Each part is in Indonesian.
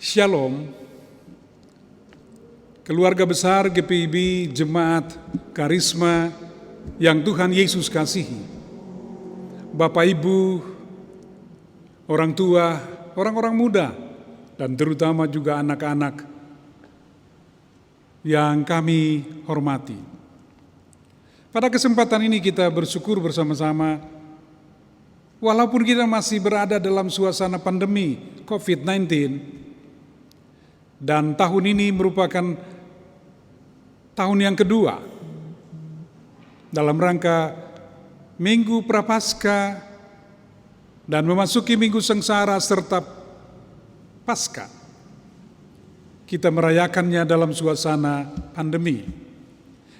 Shalom, keluarga besar GPIB, jemaat, karisma yang Tuhan Yesus kasihi. Bapak Ibu, orang tua, orang-orang muda, dan terutama juga anak-anak yang kami hormati. Pada kesempatan ini kita bersyukur bersama-sama, walaupun kita masih berada dalam suasana pandemi COVID-19, dan tahun ini merupakan tahun yang kedua dalam rangka Minggu Prapaskah dan memasuki Minggu Sengsara serta Paskah. Kita merayakannya dalam suasana pandemi.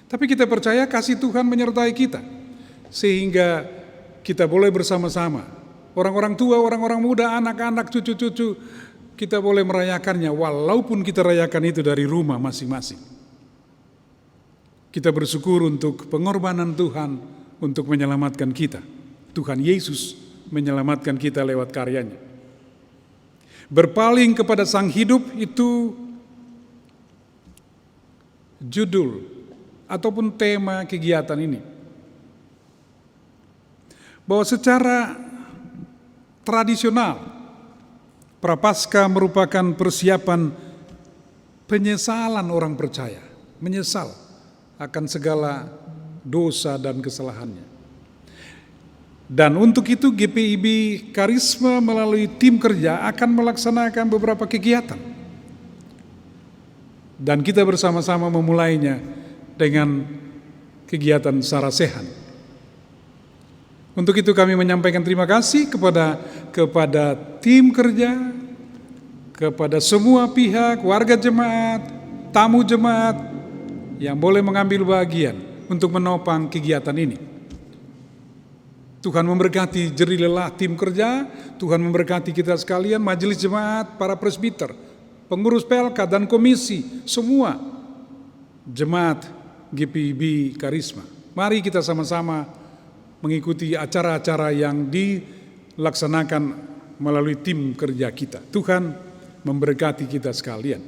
Tapi kita percaya kasih Tuhan menyertai kita, sehingga kita boleh bersama-sama. Orang-orang tua, orang-orang muda, anak-anak, cucu-cucu, kita boleh merayakannya walaupun kita rayakan itu dari rumah masing-masing. Kita bersyukur untuk pengorbanan Tuhan untuk menyelamatkan kita. Tuhan Yesus menyelamatkan kita lewat karyanya. Berpaling kepada Sang Hidup itu judul ataupun tema kegiatan ini. Bahwa secara tradisional Prapaskah merupakan persiapan penyesalan orang percaya, menyesal akan segala dosa dan kesalahannya. Dan untuk itu GPIB Karisma melalui tim kerja akan melaksanakan beberapa kegiatan. Dan kita bersama-sama memulainya dengan kegiatan Sarasehan. Untuk itu kami menyampaikan terima kasih kepada tim kerja, kepada semua pihak, warga jemaat, tamu jemaat yang boleh mengambil bagian untuk menopang kegiatan ini. Tuhan memberkati jerih lelah tim kerja, Tuhan memberkati kita sekalian, majelis jemaat, para presbiter, pengurus PLK dan komisi, semua jemaat GPIB Karisma. Mari kita sama-sama mengikuti acara-acara yang dilaksanakan melalui tim kerja kita. Tuhan memberkati kita sekalian.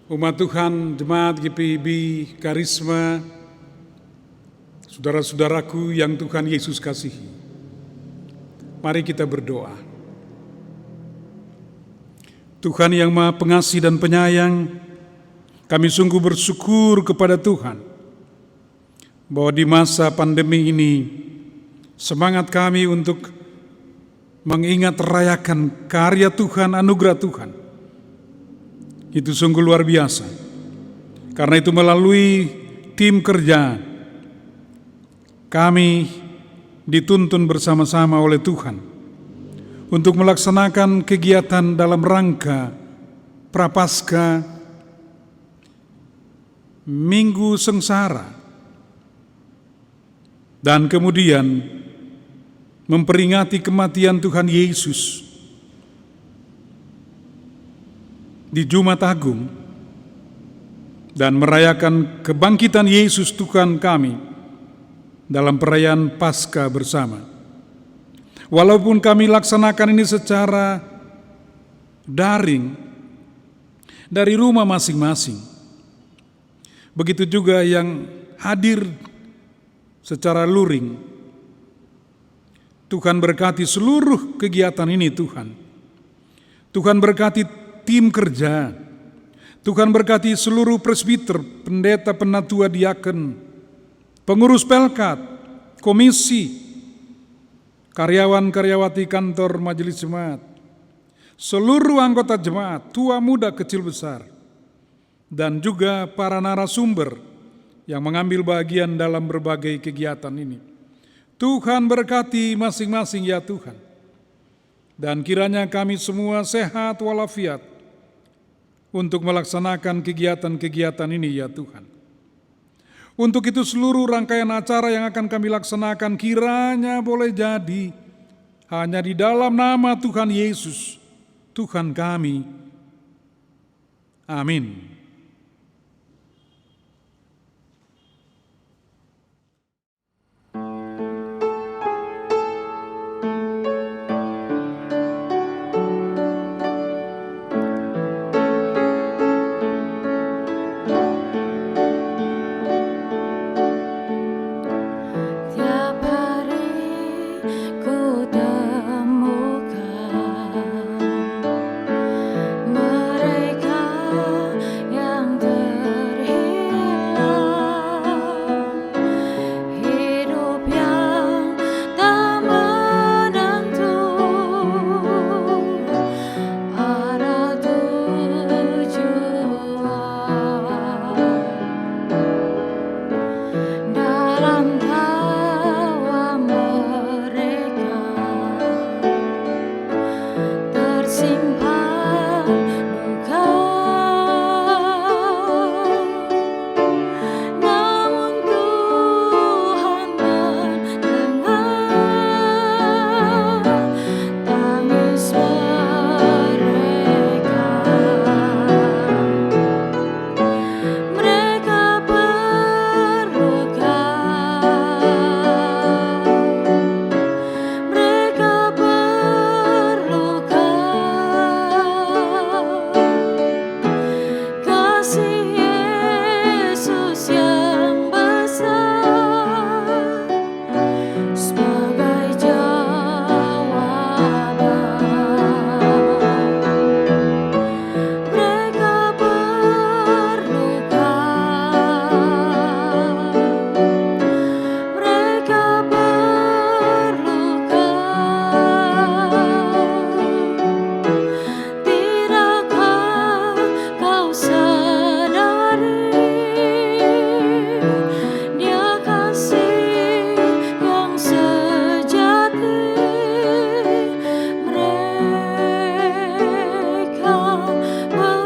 Umat Tuhan, jemaat GPIB Karisma, saudara-saudaraku yang Tuhan Yesus kasihi, mari kita berdoa. Tuhan yang Maha Pengasih dan Penyayang, kami sungguh bersyukur kepada Tuhan bahwa di masa pandemi ini semangat kami untuk mengingat rayakan karya Tuhan, anugerah Tuhan itu sungguh luar biasa. Karena itu melalui tim kerja kami dituntun bersama-sama oleh Tuhan untuk melaksanakan kegiatan dalam rangka Prapaskah Minggu Sengsara, dan kemudian memperingati kematian Tuhan Yesus di Jumat Agung dan merayakan kebangkitan Yesus Tuhan kami dalam perayaan Paskah bersama. Walaupun kami laksanakan ini secara daring dari rumah masing-masing, begitu juga yang hadir secara luring. Tuhan berkati seluruh kegiatan ini Tuhan. Tuhan berkati tim kerja. Tuhan berkati seluruh presbiter, pendeta, penatua, diaken, pengurus pelkat, komisi, karyawan-karyawati kantor majelis jemaat, seluruh anggota jemaat, tua muda kecil besar, dan juga para narasumber yang mengambil bagian dalam berbagai kegiatan ini. Tuhan berkati masing-masing ya Tuhan. Dan kiranya kami semua sehat walafiat untuk melaksanakan kegiatan-kegiatan ini ya Tuhan. Untuk itu seluruh rangkaian acara yang akan kami laksanakan kiranya boleh jadi hanya di dalam nama Tuhan Yesus, Tuhan kami. Amin. yang besar sebagai jawaban. Mereka perlukan, mereka perlukan. Tidakkah kau sadari Dia kasih yang sejati? Mereka mereka perlukan.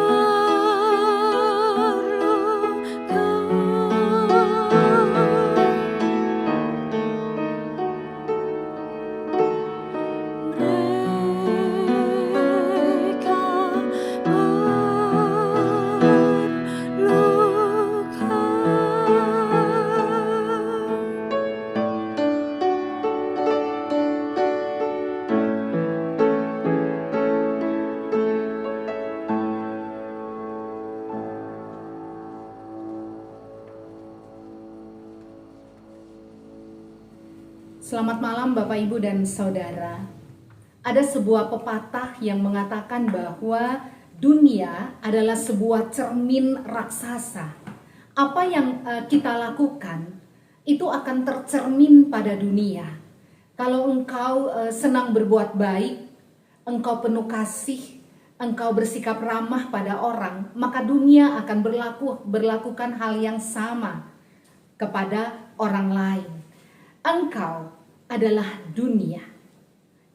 Selamat malam Bapak Ibu dan Saudara. Ada sebuah pepatah yang mengatakan bahwa dunia adalah sebuah cermin raksasa. Apa yang kita lakukan itu akan tercermin pada dunia. Kalau engkau senang berbuat baik, engkau penuh kasih, engkau bersikap ramah pada orang, maka dunia akan berlakukan hal yang sama kepada orang lain. Engkau adalah dunia.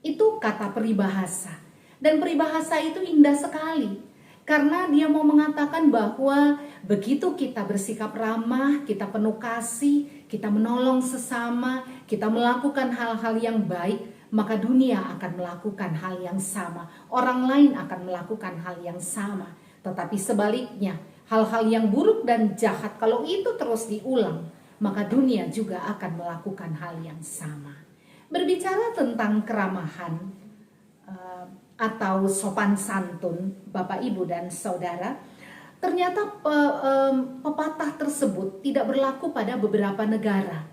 Itu kata peribahasa. Dan peribahasa itu indah sekali. Karena dia mau mengatakan bahwa begitu kita bersikap ramah, kita penuh kasih, kita menolong sesama, kita melakukan hal-hal yang baik, maka dunia akan melakukan hal yang sama. Orang lain akan melakukan hal yang sama. Tetapi sebaliknya, hal-hal yang buruk dan jahat kalau itu terus diulang, maka dunia juga akan melakukan hal yang sama. Berbicara tentang keramahan atau sopan santun, Bapak Ibu dan Saudara, ternyata pepatah tersebut tidak berlaku pada beberapa negara.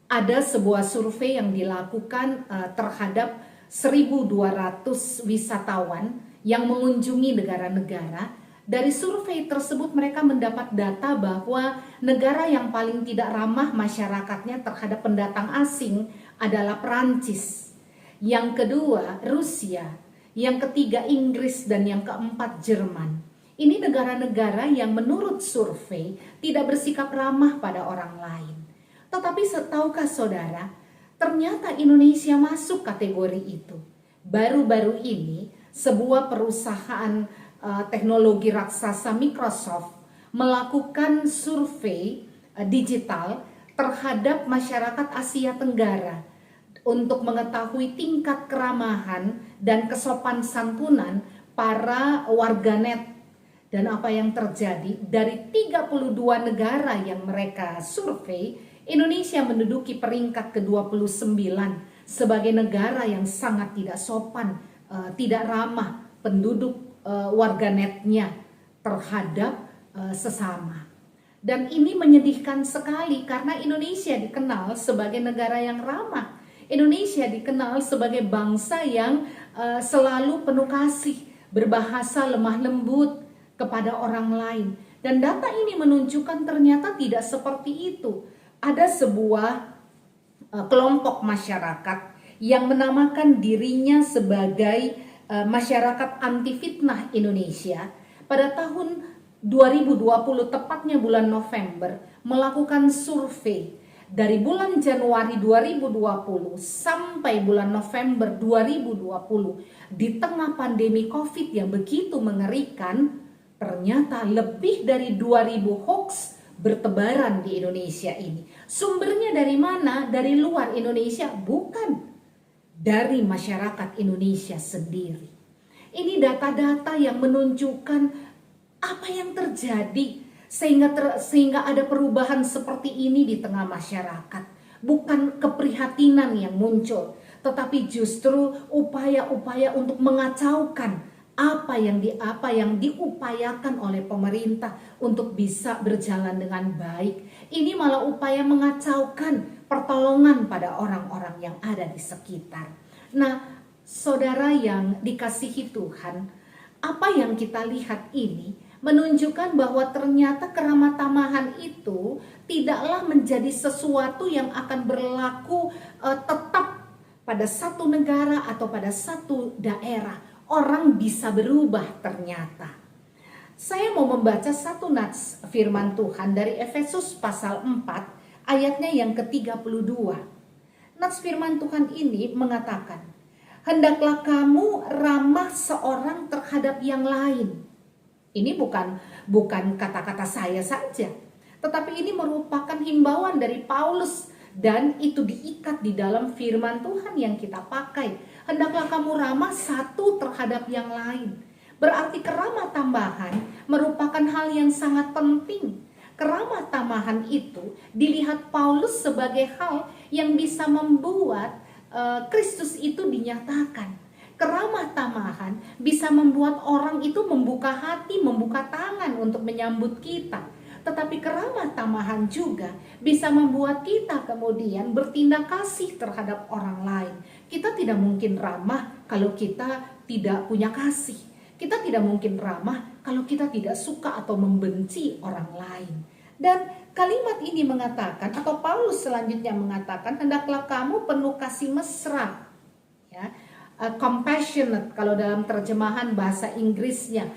Ada sebuah survei yang dilakukan terhadap 1.200 wisatawan yang mengunjungi negara-negara. Dari survei tersebut mereka mendapat data bahwa negara yang paling tidak ramah masyarakatnya terhadap pendatang asing adalah Perancis. Yang kedua Rusia, yang ketiga Inggris, dan yang keempat Jerman. Ini negara-negara yang menurut survei tidak bersikap ramah pada orang lain. Tetapi tahukah saudara, ternyata Indonesia masuk kategori itu. Baru-baru ini sebuah perusahaan teknologi raksasa Microsoft melakukan survei digital terhadap masyarakat Asia Tenggara untuk mengetahui tingkat keramahan dan kesopan santunan para warganet. Dan apa yang terjadi, dari 32 negara yang mereka survei, Indonesia menduduki peringkat ke-29 sebagai negara yang sangat tidak sopan, tidak ramah penduduk warganetnya terhadap sesama. Dan ini menyedihkan sekali karena Indonesia dikenal sebagai negara yang ramah. Indonesia dikenal sebagai bangsa yang selalu penuh kasih, berbahasa lemah lembut kepada orang lain. Dan data ini menunjukkan ternyata tidak seperti itu. Ada sebuah kelompok masyarakat yang menamakan dirinya sebagai masyarakat anti fitnah Indonesia pada tahun 2020, tepatnya bulan November, melakukan survei dari bulan Januari 2020 sampai bulan November 2020. Di tengah pandemi COVID yang begitu mengerikan, ternyata lebih dari 2000 hoax bertebaran di Indonesia ini. Sumbernya dari mana? Dari luar Indonesia? Bukan, dari masyarakat Indonesia sendiri. Ini data-data yang menunjukkan apa yang terjadi sehingga ada perubahan seperti ini di tengah masyarakat. Bukan keprihatinan yang muncul, tetapi justru upaya-upaya untuk mengacaukan apa yang diupayakan oleh pemerintah untuk bisa berjalan dengan baik. Ini malah upaya mengacaukan pertolongan pada orang-orang yang ada di sekitar. Nah, saudara yang dikasihi Tuhan, apa yang kita lihat ini menunjukkan bahwa ternyata keramah tamahan itu tidaklah menjadi sesuatu yang akan berlaku tetap pada satu negara atau pada satu daerah. Orang bisa berubah ternyata. Saya mau membaca satu nats firman Tuhan dari Efesus pasal 4 ayatnya yang ke-32. Nats firman Tuhan ini mengatakan, hendaklah kamu ramah seorang terhadap yang lain. Ini bukan kata-kata saya saja, tetapi ini merupakan himbauan dari Paulus dan itu diikat di dalam firman Tuhan yang kita pakai. Hendaklah kamu ramah satu terhadap yang lain. Berarti keramah tamahan merupakan hal yang sangat penting. Keramah tamahan itu dilihat Paulus sebagai hal yang bisa membuat Kristus itu dinyatakan. Keramah tamahan bisa membuat orang itu membuka hati, membuka tangan untuk menyambut kita. Tetapi keramah tamahan juga bisa membuat kita kemudian bertindak kasih terhadap orang lain. Kita tidak mungkin ramah kalau kita tidak punya kasih. Kita tidak mungkin ramah kalau kita tidak suka atau membenci orang lain. Dan kalimat ini mengatakan, atau Paulus selanjutnya mengatakan, hendaklah kamu penuh kasih mesra. Ya, compassionate kalau dalam terjemahan bahasa Inggrisnya.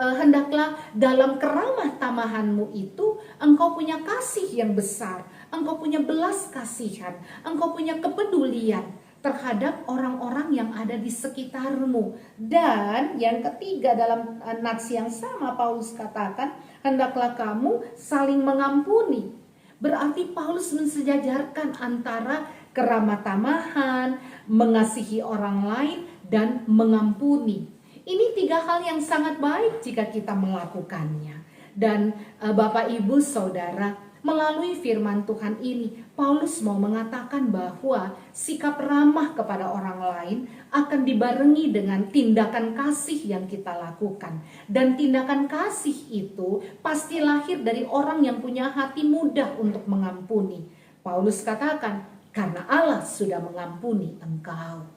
Hendaklah dalam keramah tamahanmu itu engkau punya kasih yang besar, engkau punya belas kasihan, engkau punya kepedulian terhadap orang-orang yang ada di sekitarmu. Dan yang ketiga dalam nats yang sama Paulus katakan, hendaklah kamu saling mengampuni. Berarti Paulus mensejajarkan antara keramah tamahan, mengasihi orang lain, dan mengampuni. Ini tiga hal yang sangat baik jika kita melakukannya. Dan Bapak Ibu Saudara, melalui firman Tuhan ini, Paulus mau mengatakan bahwa sikap ramah kepada orang lain akan dibarengi dengan tindakan kasih yang kita lakukan. Dan tindakan kasih itu pasti lahir dari orang yang punya hati mudah untuk mengampuni. Paulus katakan, karena Allah sudah mengampuni engkau.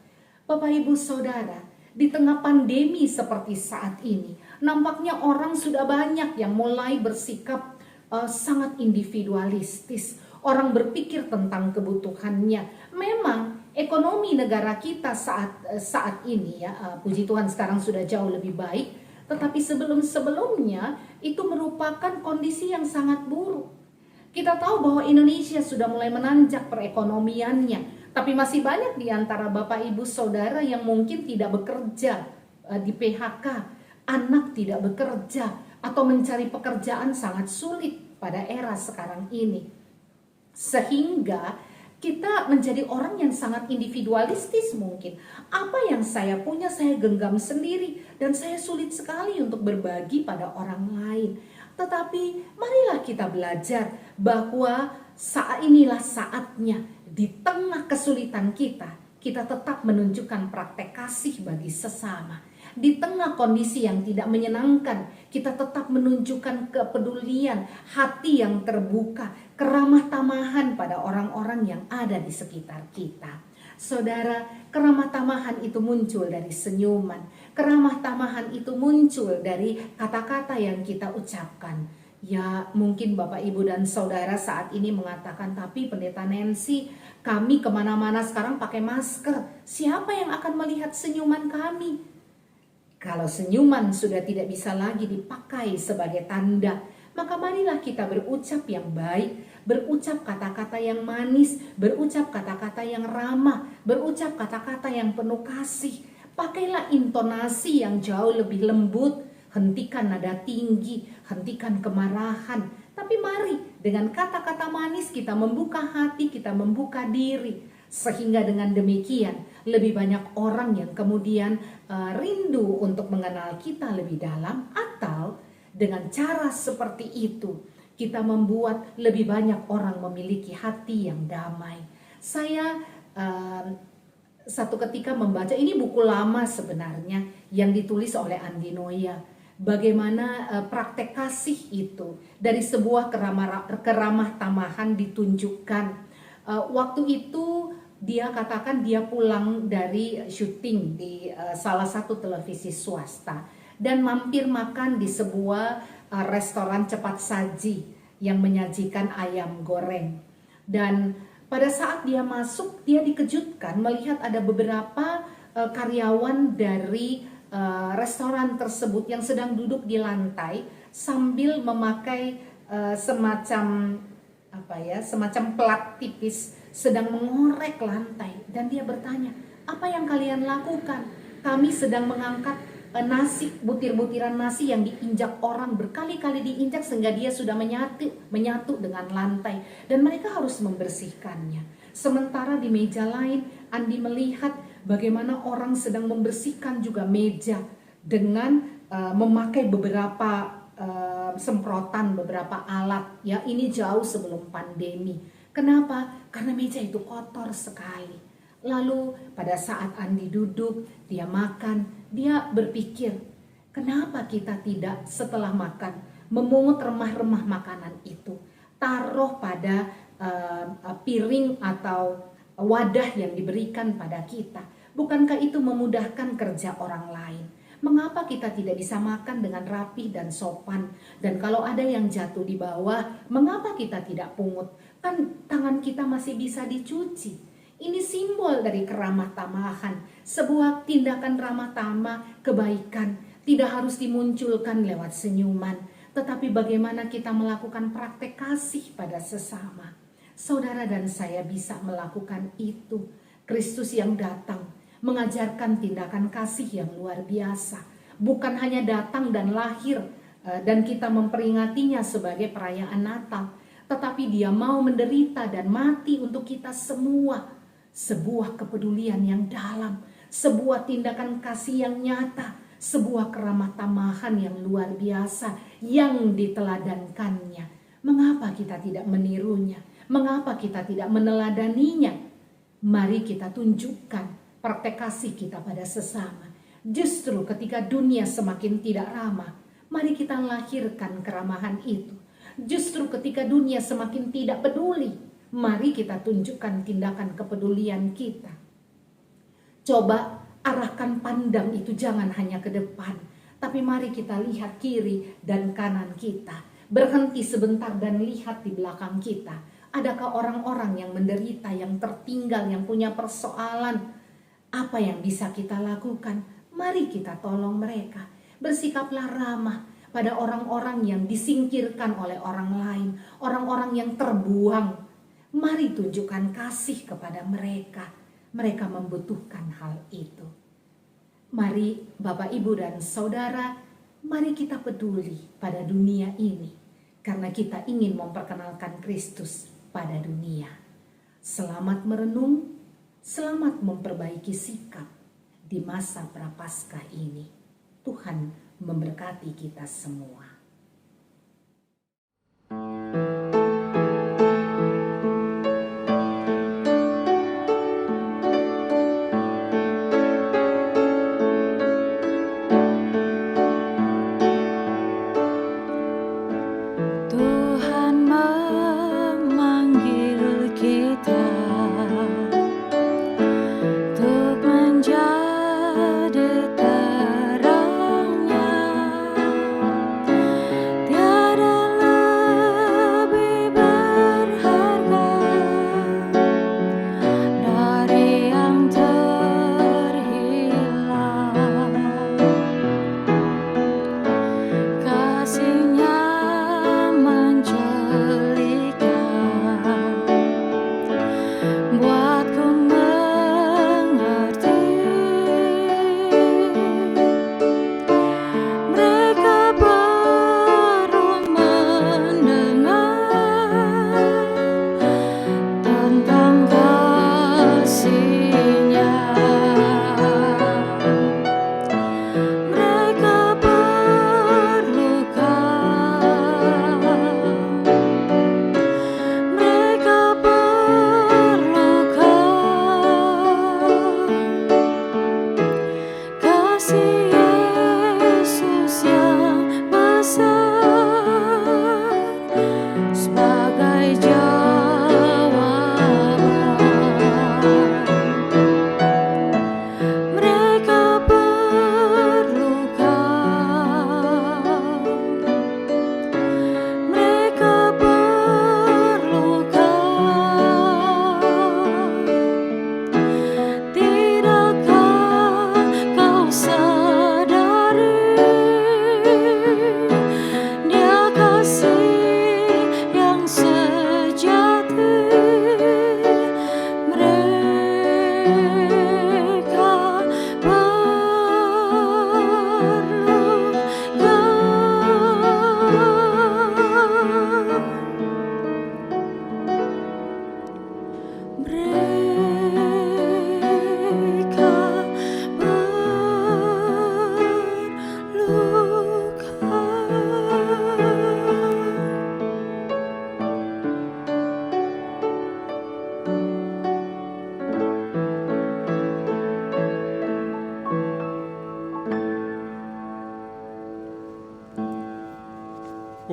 Bapak Ibu Saudara, di tengah pandemi seperti saat ini, nampaknya orang sudah banyak yang mulai bersikap sangat individualistis. Orang berpikir tentang kebutuhannya. Memang ekonomi negara kita saat ini ya, puji Tuhan sekarang sudah jauh lebih baik. Tetapi sebelum-sebelumnya itu merupakan kondisi yang sangat buruk. Kita tahu bahwa Indonesia sudah mulai menanjak perekonomiannya. Tapi masih banyak di antara Bapak Ibu Saudara yang mungkin tidak bekerja, di PHK, anak tidak bekerja, atau mencari pekerjaan sangat sulit pada era sekarang ini. Sehingga kita menjadi orang yang sangat individualistis mungkin. Apa yang saya punya saya genggam sendiri dan saya sulit sekali untuk berbagi pada orang lain. Tetapi marilah kita belajar bahwa inilah saatnya. Di tengah kesulitan kita tetap menunjukkan praktek kasih bagi sesama. Di tengah kondisi yang tidak menyenangkan, kita tetap menunjukkan kepedulian, hati yang terbuka, keramah tamahan pada orang-orang yang ada di sekitar kita. Saudara, keramah tamahan itu muncul dari senyuman. Keramah tamahan itu muncul dari kata-kata yang kita ucapkan. Ya, mungkin Bapak, Ibu, dan Saudara saat ini mengatakan, tapi Pendeta Nancy, kami kemana-mana sekarang pakai masker. Siapa yang akan melihat senyuman kami? Kalau senyuman sudah tidak bisa lagi dipakai sebagai tanda, maka marilah kita berucap yang baik, berucap kata-kata yang manis, berucap kata-kata yang ramah, berucap kata-kata yang penuh kasih. Pakailah intonasi yang jauh lebih lembut. Hentikan nada tinggi, hentikan kemarahan. Tapi mari dengan kata-kata manis kita membuka hati, kita membuka diri. Sehingga dengan demikian lebih banyak orang yang kemudian rindu untuk mengenal kita lebih dalam. Atau dengan cara seperti itu kita membuat lebih banyak orang memiliki hati yang damai. Saya satu ketika membaca, ini buku lama sebenarnya yang ditulis oleh Andi Noya. Bagaimana praktek kasih itu dari sebuah keramah tamahan ditunjukkan. Waktu itu dia katakan dia pulang dari syuting di salah satu televisi swasta dan mampir makan di sebuah restoran cepat saji yang menyajikan ayam goreng. Dan pada saat dia masuk, dia dikejutkan melihat ada beberapa karyawan dari restoran tersebut yang sedang duduk di lantai sambil memakai semacam plat tipis sedang mengorek lantai. Dan dia bertanya, apa yang kalian lakukan? Kami sedang mengangkat nasi, butir-butiran nasi yang diinjak orang, berkali-kali diinjak sehingga dia sudah menyatu dengan lantai dan mereka harus membersihkannya. Sementara di meja lain Andi melihat bagaimana orang sedang membersihkan juga meja dengan memakai beberapa semprotan, beberapa alat. Ya, ini jauh sebelum pandemi. Kenapa? Karena meja itu kotor sekali. Lalu pada saat Andi duduk, dia makan, dia berpikir, kenapa kita tidak setelah makan memungut remah-remah makanan itu, taruh pada piring atau wadah yang diberikan pada kita. Bukankah itu memudahkan kerja orang lain? Mengapa kita tidak bisa makan dengan rapih dan sopan? Dan kalau ada yang jatuh di bawah, mengapa kita tidak pungut? Kan tangan kita masih bisa dicuci. Ini simbol dari keramah tamahan, sebuah tindakan ramah tamah, kebaikan. Tidak harus dimunculkan lewat senyuman, tetapi bagaimana kita melakukan praktek kasih pada sesama. Saudara dan saya bisa melakukan itu. Kristus yang datang mengajarkan tindakan kasih yang luar biasa. Bukan hanya datang dan lahir dan kita memperingatinya sebagai perayaan Natal, tetapi dia mau menderita dan mati untuk kita semua. Sebuah kepedulian yang dalam, sebuah tindakan kasih yang nyata, sebuah keramah tamahan yang luar biasa yang diteladankannya. Mengapa kita tidak menirunya? Mengapa kita tidak meneladaninya? Mari kita tunjukkan praktek kasih kita pada sesama. Justru ketika dunia semakin tidak ramah, mari kita lahirkan keramahan itu. Justru ketika dunia semakin tidak peduli, mari kita tunjukkan tindakan kepedulian kita. Coba arahkan pandang itu jangan hanya ke depan, tapi mari kita lihat kiri dan kanan kita. Berhenti sebentar dan lihat di belakang kita. Adakah orang-orang yang menderita, yang tertinggal, yang punya persoalan? Apa yang bisa kita lakukan? Mari kita tolong mereka. Bersikaplah ramah pada orang-orang yang disingkirkan oleh orang lain, orang-orang yang terbuang. Mari tunjukkan kasih kepada mereka. Mereka membutuhkan hal itu. Mari Bapak, Ibu, dan Saudara, mari kita peduli pada dunia ini. Karena kita ingin memperkenalkan Kristus pada dunia. Selamat merenung, selamat memperbaiki sikap di masa Prapaskah ini. Tuhan memberkati kita semua. Tuhan memanggil kita untuk menjadi terang-Nya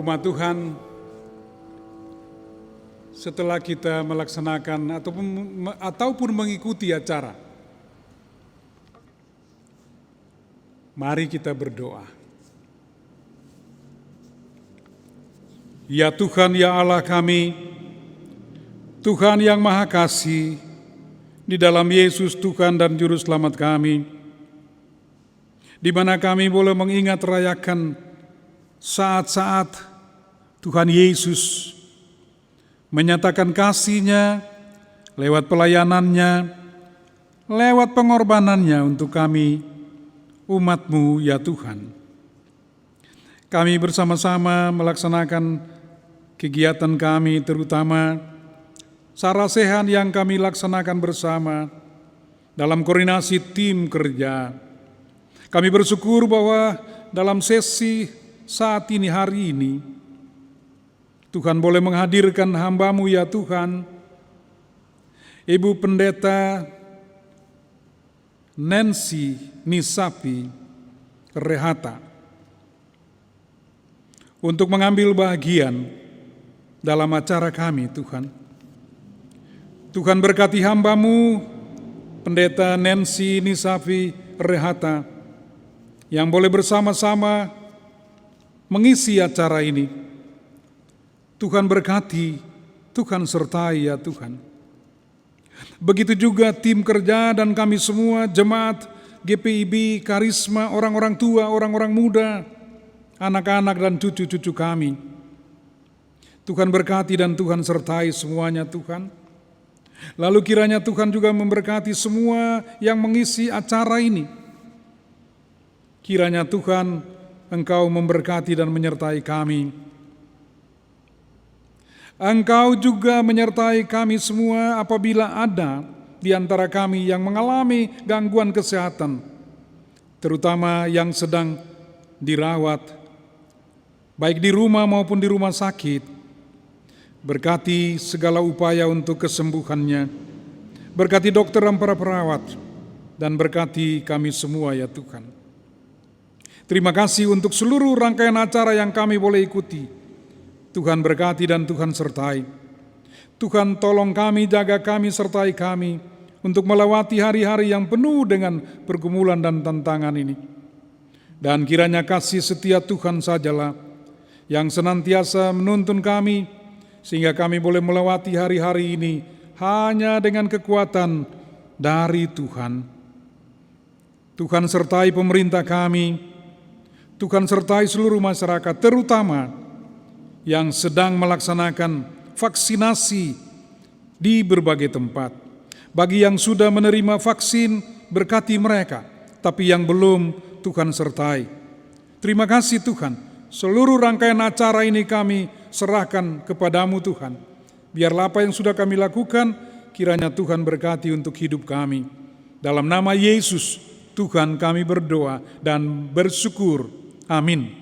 Umat Tuhan, setelah kita melaksanakan ataupun mengikuti acara, mari kita berdoa. Ya Tuhan, ya Allah kami, Tuhan yang Maha Kasih, di dalam Yesus Tuhan dan Juru Selamat kami, di mana kami boleh mengingat rayakan saat-saat Tuhan Yesus menyatakan kasih-Nya lewat pelayanannya, lewat pengorbanannya untuk kami, umat-Mu ya Tuhan. Kami bersama-sama melaksanakan kegiatan kami, terutama sarasehan yang kami laksanakan bersama dalam koordinasi tim kerja. Kami bersyukur bahwa dalam sesi saat ini, hari ini, Tuhan boleh menghadirkan hamba-Mu ya Tuhan, Ibu Pendeta Nancy Nisapi Rehata, untuk mengambil bagian dalam acara kami Tuhan. Tuhan berkati hamba-Mu, Pendeta Nancy Nisapi Rehata, yang boleh bersama-sama mengisi acara ini. Tuhan berkati, Tuhan sertai ya Tuhan. Begitu juga tim kerja dan kami semua, jemaat GPIB, Karisma, orang-orang tua, orang-orang muda, anak-anak dan cucu-cucu kami. Tuhan berkati dan Tuhan sertai semuanya Tuhan. Lalu kiranya Tuhan juga memberkati semua yang mengisi acara ini. Kiranya Tuhan Engkau memberkati dan menyertai kami. Engkau juga menyertai kami semua apabila ada di antara kami yang mengalami gangguan kesehatan, terutama yang sedang dirawat, baik di rumah maupun di rumah sakit. Berkati segala upaya untuk kesembuhannya. Berkati dokter dan para perawat, dan berkati kami semua ya Tuhan. Terima kasih untuk seluruh rangkaian acara yang kami boleh ikuti. Tuhan berkati dan Tuhan sertai. Tuhan tolong kami, jaga kami, sertai kami untuk melewati hari-hari yang penuh dengan pergumulan dan tantangan ini. Dan kiranya kasih setia Tuhan sajalah yang senantiasa menuntun kami, sehingga kami boleh melewati hari-hari ini hanya dengan kekuatan dari Tuhan. Tuhan sertai pemerintah kami, Tuhan sertai seluruh masyarakat, terutama yang sedang melaksanakan vaksinasi di berbagai tempat. Bagi yang sudah menerima vaksin, berkati mereka, tapi yang belum, Tuhan sertai. Terima kasih Tuhan, seluruh rangkaian acara ini kami serahkan kepadamu Tuhan. Biarlah apa yang sudah kami lakukan, kiranya Tuhan berkati untuk hidup kami. Dalam nama Yesus, Tuhan kami berdoa dan bersyukur. Amin.